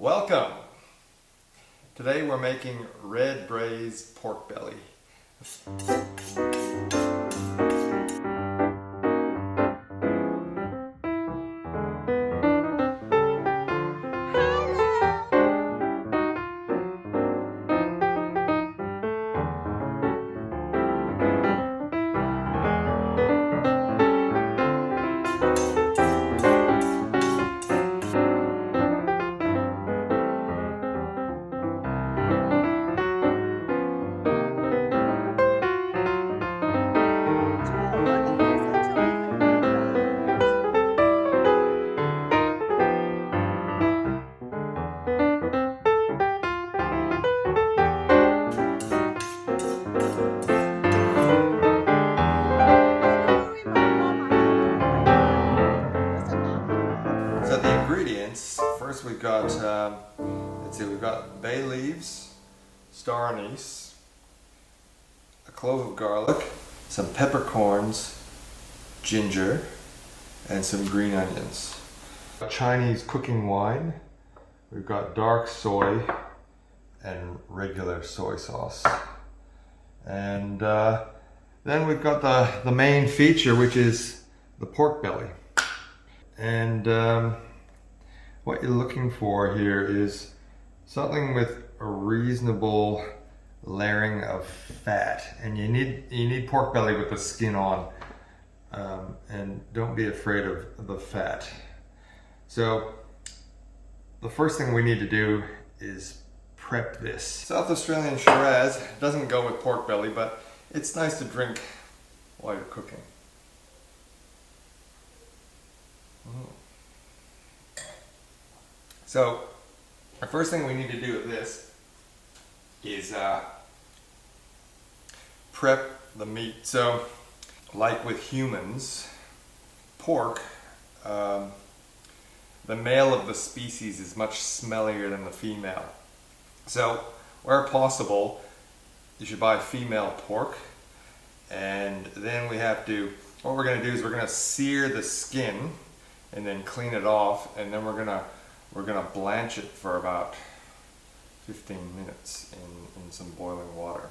Welcome! Today we're making red braised pork belly. So the ingredients, first we've got, we've got bay leaves, star anise, a clove of garlic, some peppercorns, ginger, and some green onions. Chinese cooking wine, we've got dark soy and regular soy sauce. And then we've got the main feature, which is the pork belly. And what you're looking for here is something with a reasonable layering of fat, and you need pork belly with the skin on, and don't be afraid of the fat. So the first thing we need to do is prep this. South Australian Shiraz doesn't go with pork belly, but it's nice to drink while you're cooking. So the first thing we need to do with this is prep the meat. So like with humans, pork, the male of the species is much smellier than the female. So where possible, you should buy female pork, and then what we're going to do is we're going to sear the skin and then clean it off, and then we're gonna blanch it for about 15 minutes in some boiling water.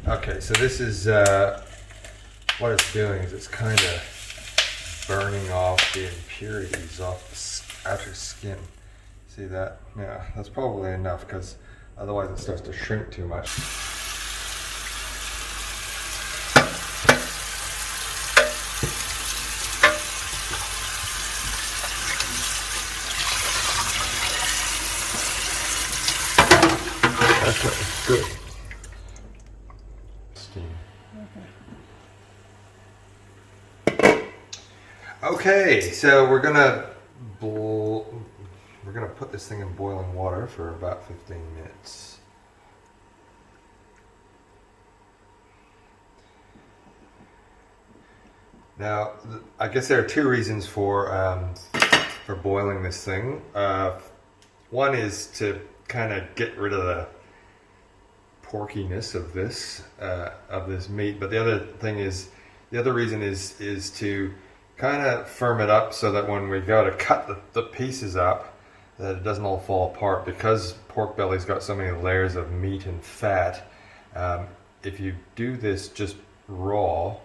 Okay, so this is what it's doing is it's kind of burning off the impurities off the outer skin. See that? Yeah, that's probably enough, because otherwise it starts to shrink too much. That's good. Steam. Okay, so we're gonna put this thing in boiling water for about 15 minutes. Now, I guess there are two reasons for boiling this thing. One is to kind of get rid of the porkiness of this meat, but the other reason is to kind of firm it up so that when we go to cut the pieces up, that it doesn't all fall apart. Because pork belly's got so many layers of meat and fat, if you do this just raw,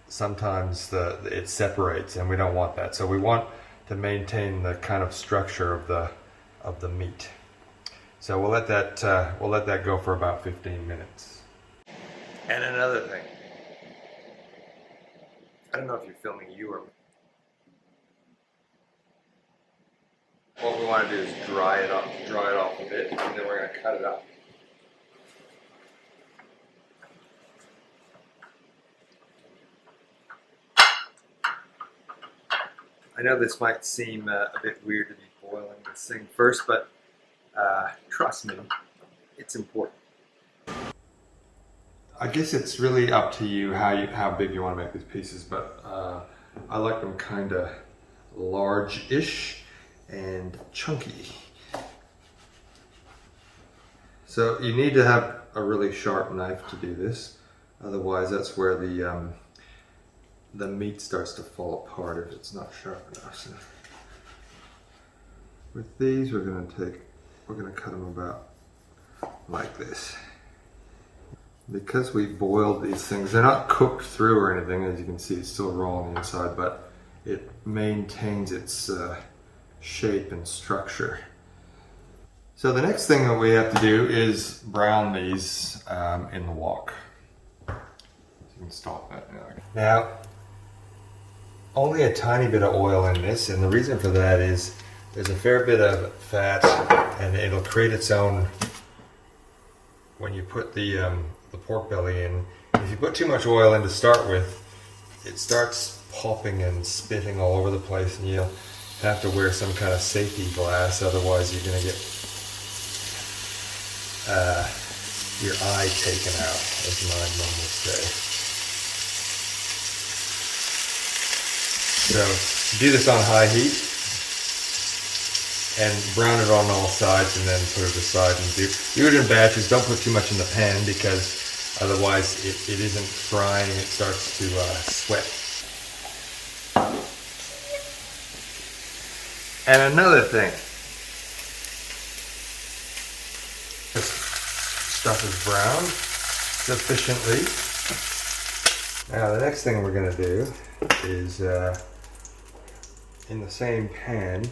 sometimes it separates, and we don't want that. So we want to maintain the kind of structure of the meat. So we'll let that go for about 15 minutes. And another thing, I don't know if you're filming you or me. What we want to do is dry it off a bit, and then we're going to cut it up. I know this might seem a bit weird to be boiling this thing first, but trust me, it's important. I guess it's really up to you how big you want to make these pieces, but I like them kind of large-ish and chunky. So you need to have a really sharp knife to do this, otherwise that's where the meat starts to fall apart if it's not sharp enough. So With these, we're going to cut them about like this. Because we boiled these things, they're not cooked through or anything. As you can see, it's still raw on the inside, but it maintains its shape and structure. So the next thing that we have to do is brown these in the wok. So you can stop that now. Now, only a tiny bit of oil in this, and the reason for that is there's a fair bit of fat, and it'll create its own when you put the pork belly in. If you put too much oil in to start with, it starts popping and spitting all over the place, and you'll have to wear some kind of safety glass, otherwise you're going to get your eye taken out, as my mom would say. So do this on high heat and brown it on all sides, and then put it aside and do it in batches. Don't put too much in the pan, because otherwise it isn't frying, it starts to sweat. And another thing, this stuff is browned sufficiently. Now the next thing we're going to do is in the same pan.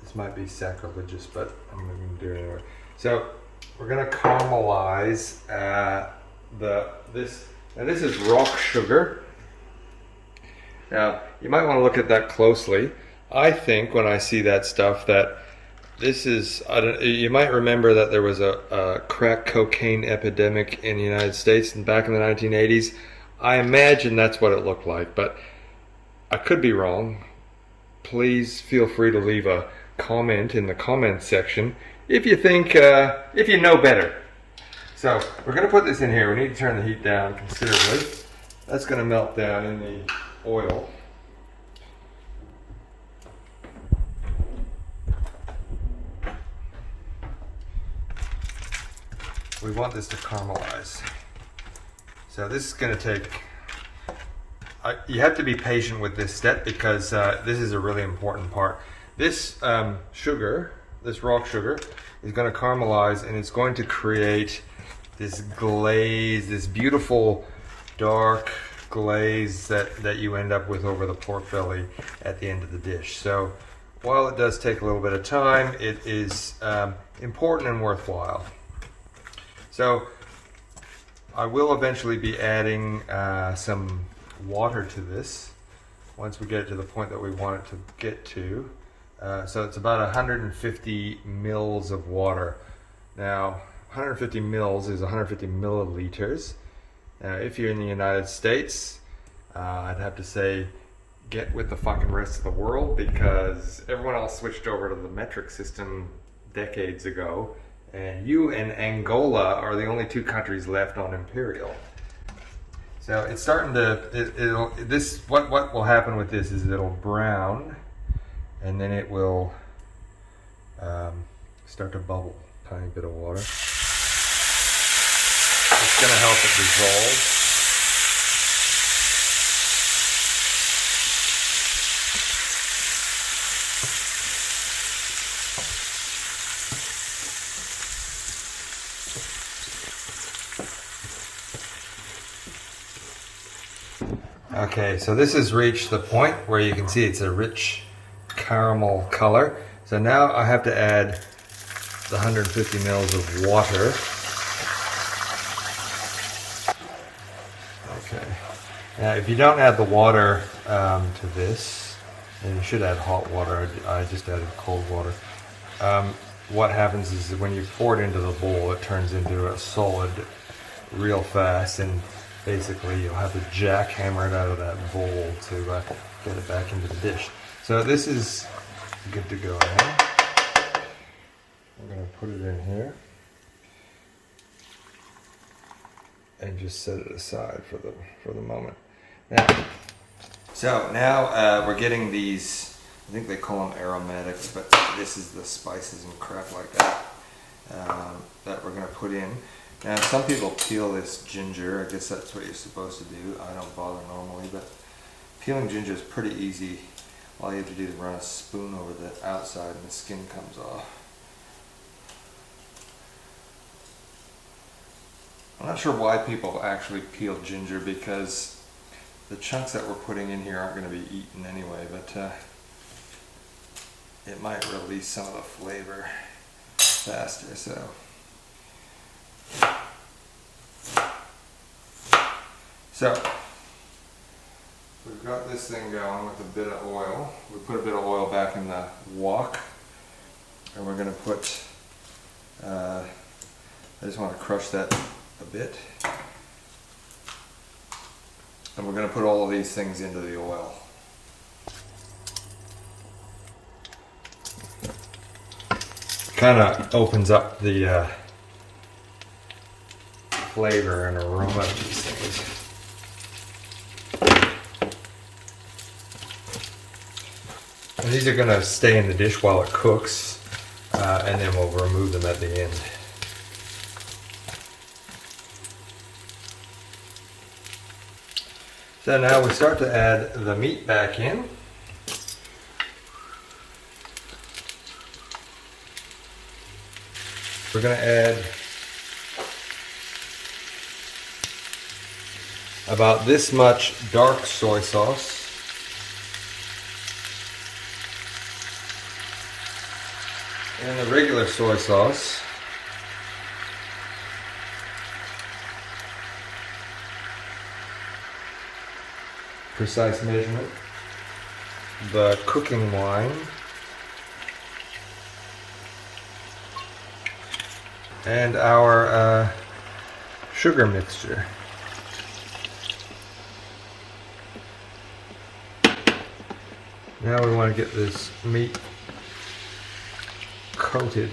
This might be sacrilegious, but I'm going to do it anyway. So we're going to caramelize this. Now this is rock sugar. Now you might want to look at that closely. I think when I see that stuff that this is, you might remember that there was a crack cocaine epidemic in the United States back in the 1980s. I imagine that's what it looked like, but I could be wrong. Please feel free to leave a comment in the comments section if you think, if you know better. So we're going to put this in here. We need to turn the heat down considerably. That's going to melt down in the oil. We want this to caramelize. So this is going to take, you have to be patient with this step, because this is a really important part. This sugar, this rock sugar, is going to caramelize, and it's going to create this glaze, this beautiful dark glaze that you end up with over the pork belly at the end of the dish. So while it does take a little bit of time, it is important and worthwhile. So I will eventually be adding some water to this once we get it to the point that we want it to get to. So it's about 150 mils of water. Now 150 mils is 150 milliliters. Now if you're in the United States, I'd have to say get with the fucking rest of the world, because everyone else switched over to the metric system decades ago. And you and Angola are the only two countries left on imperial. So it's starting to, what will happen with this is it'll brown, and then it will start to bubble. Tiny bit of water. It's going to help it dissolve. Okay, so this has reached the point where you can see it's a rich caramel color. So now I have to add the 150 mils of water. Okay. Now if you don't add the water to this, and you should add hot water, I just added cold water. What happens is that when you pour it into the bowl, it turns into a solid real fast, and basically you'll have to jackhammer it out of that bowl to get it back into the dish. So this is good to go now. I'm going to put it in here and just set it aside for the moment. Now we're getting these, I think they call them aromatics, but this is the spices and crap like that that we're going to put in. Now some people peel this ginger. I guess that's what you're supposed to do. I don't bother normally, but peeling ginger is pretty easy all you have to do is run a spoon over the outside and the skin comes off. I'm not sure why people actually peel ginger, because the chunks that we're putting in here aren't going to be eaten anyway, but it might release some of the flavor faster, so. So, we've got this thing going with a bit of oil. We put a bit of oil back in the wok, and we're going to put, I just want to crush that a bit. And we're going to put all of these things into the oil. Kind of opens up the flavor and aroma of these things. And these are going to stay in the dish while it cooks, and then we'll remove them at the end. So now we start to add the meat back in. We're going to add about this much dark soy sauce. And the regular soy sauce. Precise measurement. The cooking wine. And our sugar mixture. Now we want to get this meat coated.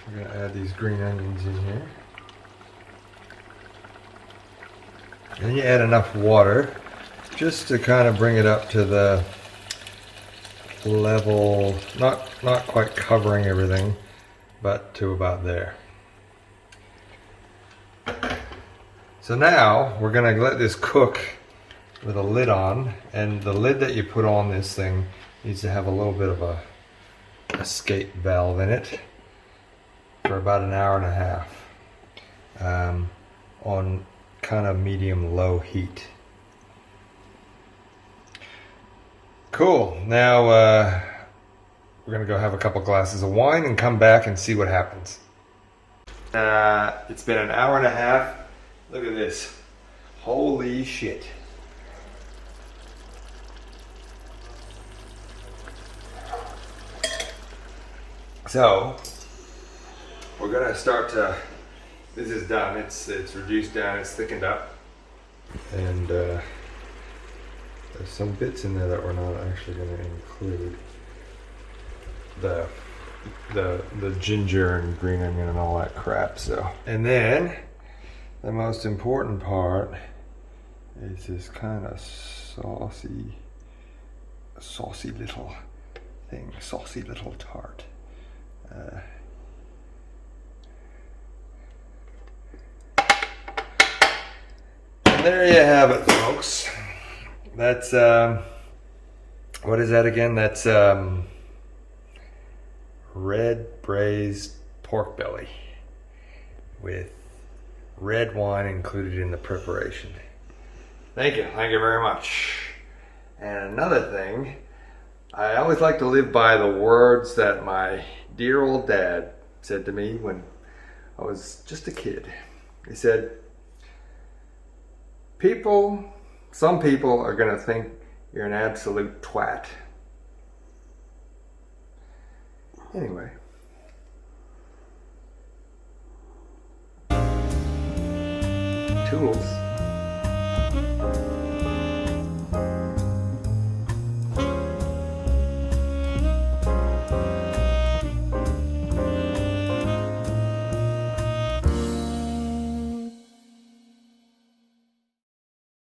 We're going to add these green onions in here. And then you add enough water just to kind of bring it up to the level, not quite covering everything, but to about there. So now we're going to let this cook with a lid on, and the lid that you put on this thing needs to have a little bit of a escape valve in it for about an hour and a half on kind of medium-low heat. Cool. Now we're going to go have a couple glasses of wine and come back and see what happens. It's been an hour and a half. Look at this. Holy shit. So, we're going to start to, this is done. It's reduced down, it's thickened up. And there's some bits in there that we're not actually going to include. The ginger and green onion and all that crap. So, and then the most important part is this kind of saucy little thing, saucy little tart. And there you have it, folks. That's what is that again? That's red braised pork belly with red wine included in the preparation. Thank you very much. And another thing, I always like to live by the words that my dear old dad said to me when I was just a kid. He said, some people are gonna think you're an absolute twat. Anyway. Tools.